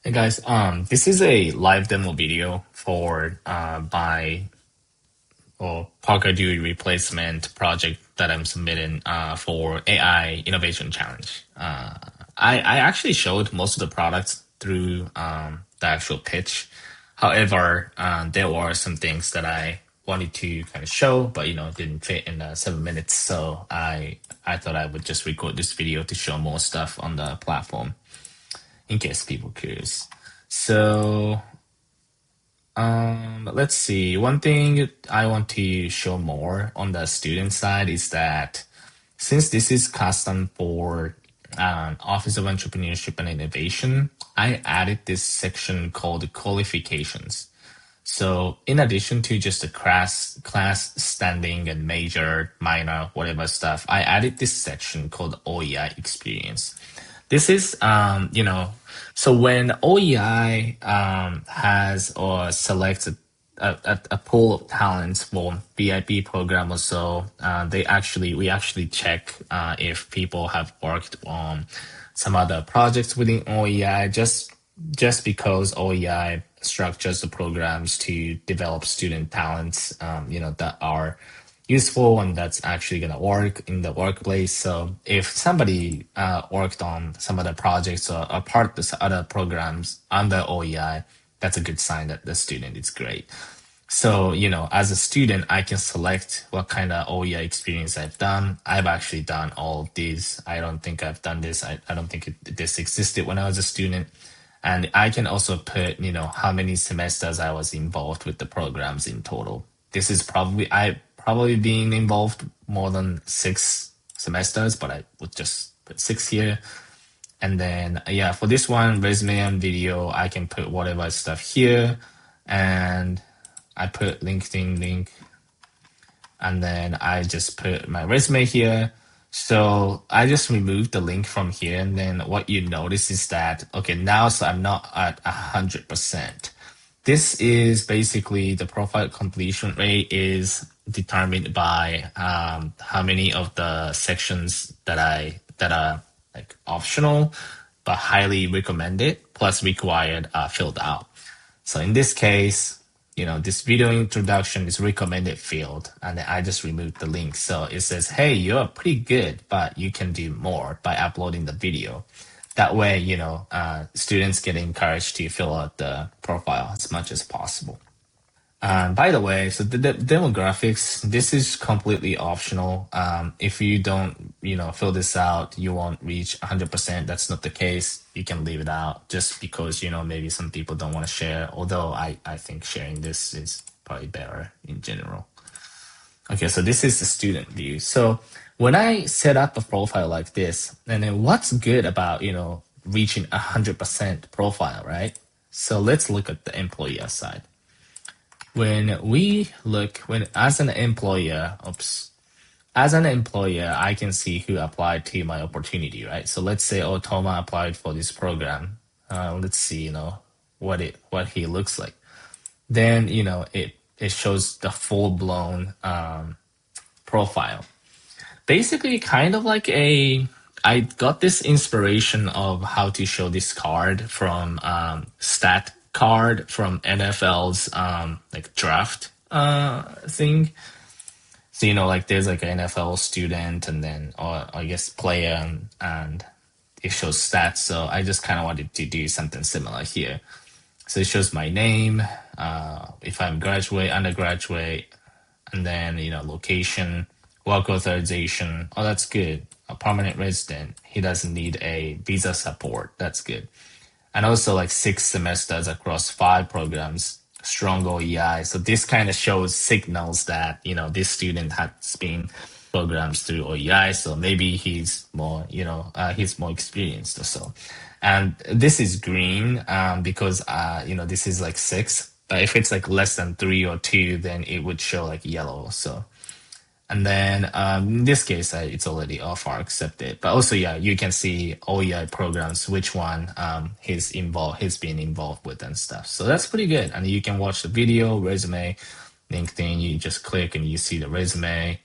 Hey guys, this is a live demo video for my Parker Dewey replacement project that I'm submitting for AI Innovation Challenge. I actually showed most of the products through the actual pitch. However, there were some things that I wanted to kind of show, but it didn't fit in 7 minutes. So I thought I would just record this video to show more stuff on the platform in case people curious. So let's see. One thing I want to show more on the student side is that since this is custom for Office of Entrepreneurship and Innovation, I added this section called qualifications. So in addition to just the class standing and major, minor, whatever stuff, I added this section called OEI experience. This is, so when OEI has or selects a pool of talents for VIP program or so, we actually check if people have worked on some other projects within OEI, just because OEI structures the programs to develop student talents, that are useful and that's actually going to work in the workplace. So if somebody worked on some other projects or a part of the other programs under OEI, that's a good sign that the student is great. So, as a student, I can select what kind of OEI experience I've done. I've actually done all of these. I don't think I've done this. I don't think this existed when I was a student. And I can also put, how many semesters I was involved with the programs in total. This is I probably been involved more than 6 semesters, but I would just put 6 here. And then, yeah, for this one, resume and video, I can put whatever stuff here. And I put LinkedIn link. And then I just put my resume here. So I just removed the link from here. And then what you notice is that, okay, now so I'm not at 100%. This is basically the profile completion rate is determined by how many of the sections that are like optional but highly recommended plus required are filled out. So in this case, this video introduction is recommended field, and then I just removed the link. So it says, hey, you're pretty good, but you can do more by uploading the video. That way, students get encouraged to fill out the profile as much as possible. By the way, so the demographics, this is completely optional. If you don't, fill this out, you won't reach 100%. That's not the case. You can leave it out just because, maybe some people don't want to share. Although I think sharing this is probably better in general. Okay, so this is the student view. So when I set up a profile like this, and then what's good about, reaching 100% profile, right? So let's look at the employer side. As an employer, I can see who applied to my opportunity, right? So let's say, oh, Toma applied for this program. Let's see, what he looks like. Then, it shows the full blown profile. Basically, kind of like I got this inspiration of how to show this card from stat card from NFL's like draft thing. So like there's like an NFL student and then or I guess player and it shows stats. So I just kind of wanted to do something similar here. So it shows my name, if I'm graduate, undergraduate, and then location, work authorization. Oh, that's good. A permanent resident. He doesn't need a visa support. That's good. And also like 6 semesters across 5 programs, strong OEI. So this kind of shows signals that, this student has been programs through OEI. So maybe he's more, he's more experienced or so. And this is green because, this is like 6. But if it's like less than 3 or 2, then it would show like yellow. So and then in this case, it's already far accepted. But also, yeah, you can see OEI programs, which one he's been involved with and stuff. So that's pretty good. And you can watch the video, resume, LinkedIn. You just click and you see the resume.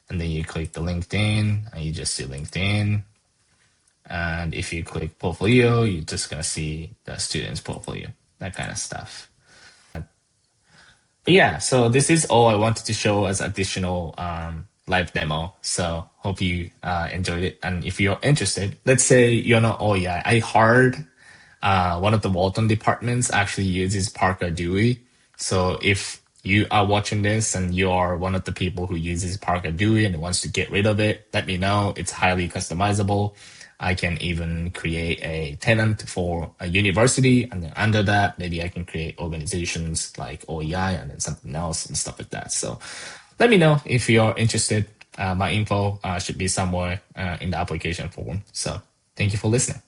And then you click the LinkedIn and you just see LinkedIn. And if you click portfolio, you're just gonna see the student's portfolio, that kind of stuff. But yeah, so this is all I wanted to show as additional live demo. So hope you enjoyed it. And if you're interested, let's say you're not, oh yeah, I heard one of the Walton departments actually uses Parker Dewey. So if you are watching this and you are one of the people who uses Parker Dewey and wants to get rid of it, let me know. It's highly customizable. I can even create a tenant for a university, and then under that, maybe I can create organizations like OEI and then something else and stuff like that. So let me know if you're interested. My info should be somewhere in the application form. So thank you for listening.